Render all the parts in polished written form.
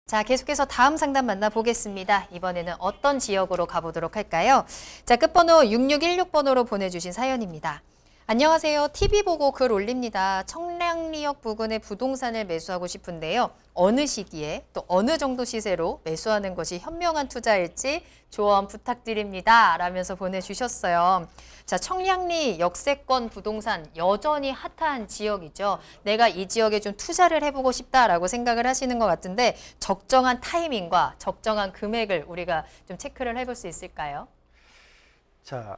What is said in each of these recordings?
자, 계속해서 다음 상담 만나보겠습니다. 이번에는 어떤 지역으로 가보도록 할까요? 자, 끝번호 6616번호로 보내주신 사연입니다. 안녕하세요. TV 보고 글 올립니다. 청량리역 부근의 부동산을 매수하고 싶은데요. 어느 시기에 또 어느 정도 시세로 매수하는 것이 현명한 투자일지 조언 부탁드립니다. 라면서 보내주셨어요. 자, 청량리 역세권 부동산 여전히 핫한 지역이죠. 내가 이 지역에 좀 투자를 해보고 싶다라고 생각을 하시는 것 같은데 적정한 타이밍과 적정한 금액을 우리가 좀 체크를 해볼 수 있을까요? 자,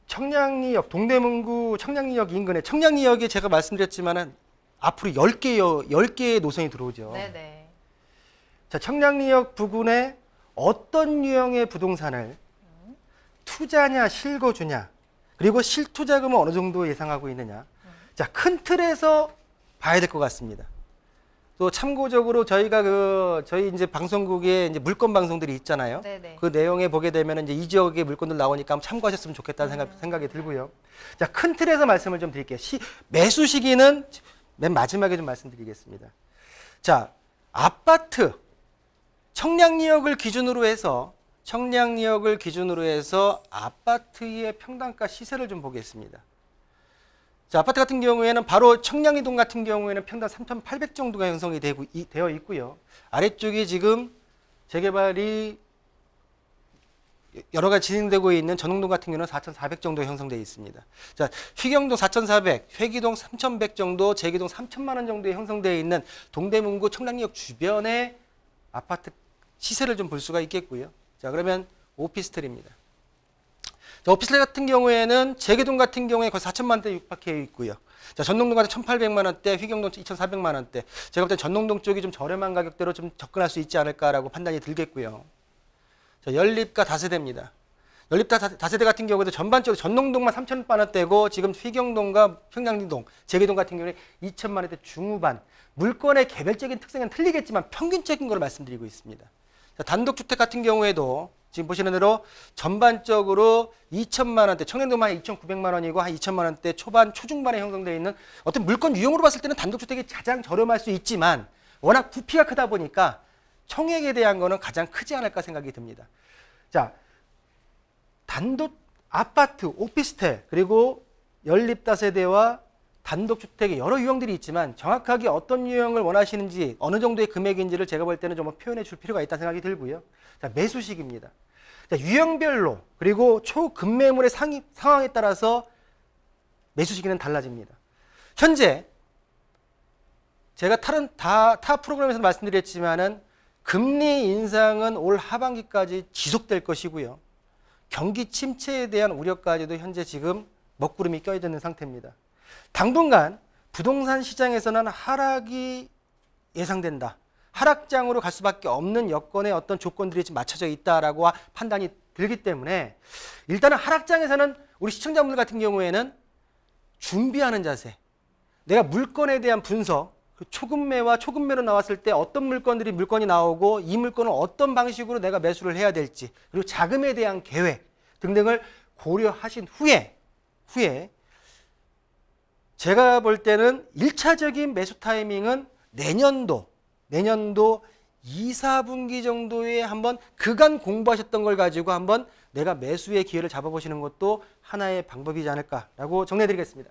청량리역, 동대문구 청량리역 인근에 청량리역에 제가 말씀드렸지만은 앞으로 10개의 노선이 들어오죠. 네네. 자, 청량리역 부근에 어떤 유형의 부동산을 투자냐, 실거주냐, 그리고 실투자금은 어느 정도 예상하고 있느냐. 자, 큰 틀에서 봐야 될 것 같습니다. 또 참고적으로 저희가 저희 이제 방송국에 이제 물건 방송들이 있잖아요. 네네. 그 내용에 보게 되면 이제 이 지역의 물건들 나오니까 한번 참고하셨으면 좋겠다는 생각이 들고요. 자, 큰 틀에서 말씀을 좀 드릴게요. 매수 시기는 맨 마지막에 좀 말씀드리겠습니다. 자, 아파트 청량리역을 기준으로 해서 아파트의 평당가 시세를 좀 보겠습니다. 자, 아파트 같은 경우에는 바로 청량리동 같은 경우에는 평당 3,800 정도가 형성이 되어 있고요. 아래쪽이 지금 재개발이 여러 가지 진행되고 있는 전흥동 같은 경우는 4,400 정도 형성되어 있습니다. 자, 휘경동 4,400, 회기동 3,100 정도, 제기동 3,000만 원 정도에 형성되어 있는 동대문구 청량리역 주변의 아파트 시세를 좀 볼 수가 있겠고요. 자, 그러면 오피스텔입니다. 자, 오피스텔 같은 경우에는 재개동 같은 경우에 거의 4천만 원대 육박해 있고요. 자, 전농동 같은 1,800만 원대, 휘경동 2,400만 원대. 제가 볼 때 전농동 쪽이 좀 저렴한 가격대로 좀 접근할 수 있지 않을까라고 판단이 들겠고요. 자, 연립가 다세대입니다. 연립가 다세대 같은 경우에도 전반적으로 전농동만 3천만 원대고 지금 휘경동과 평량리동, 재개동 같은 경우에 2천만 원대 중후반. 물건의 개별적인 특성은 틀리겠지만 평균적인 걸 말씀드리고 있습니다. 자, 단독주택 같은 경우에도 지금 보시는 대로 전반적으로 2천만 원대, 청량동만 2,900만 원이고 한 2천만 원대 초중반에 형성되어 있는 어떤 물건 유형으로 봤을 때는 단독주택이 가장 저렴할 수 있지만 워낙 부피가 크다 보니까 총액에 대한 거는 가장 크지 않을까 생각이 듭니다. 자, 단독 아파트, 오피스텔, 그리고 연립다세대와 단독주택의 여러 유형들이 있지만 정확하게 어떤 유형을 원하시는지 어느 정도의 금액인지를 제가 볼 때는 좀 표현해 줄 필요가 있다는 생각이 들고요. 자, 매수식입니다. 자, 유형별로 그리고 초급매물의 상황에 따라서 매수시기는 달라집니다. 현재 제가 타 프로그램에서 말씀드렸지만은 금리 인상은 올 하반기까지 지속될 것이고요. 경기 침체에 대한 우려까지도 현재 지금 먹구름이 껴있는 상태입니다. 당분간 부동산 시장에서는 하락이 예상된다. 하락장으로 갈 수밖에 없는 여건의 어떤 조건들이 지금 맞춰져 있다라고 판단이 들기 때문에 일단은 하락장에서는 우리 시청자분들 같은 경우에는 준비하는 자세, 내가 물건에 대한 분석, 초급매와 초급매로 나왔을 때 어떤 물건이 나오고 이 물건은 어떤 방식으로 내가 매수를 해야 될지, 그리고 자금에 대한 계획 등등을 고려하신 후에 제가 볼 때는 1차적인 매수 타이밍은 내년도 2, 4분기 정도에 한번 그간 공부하셨던 걸 가지고 한번 내가 매수의 기회를 잡아보시는 것도 하나의 방법이지 않을까라고 정리해 드리겠습니다.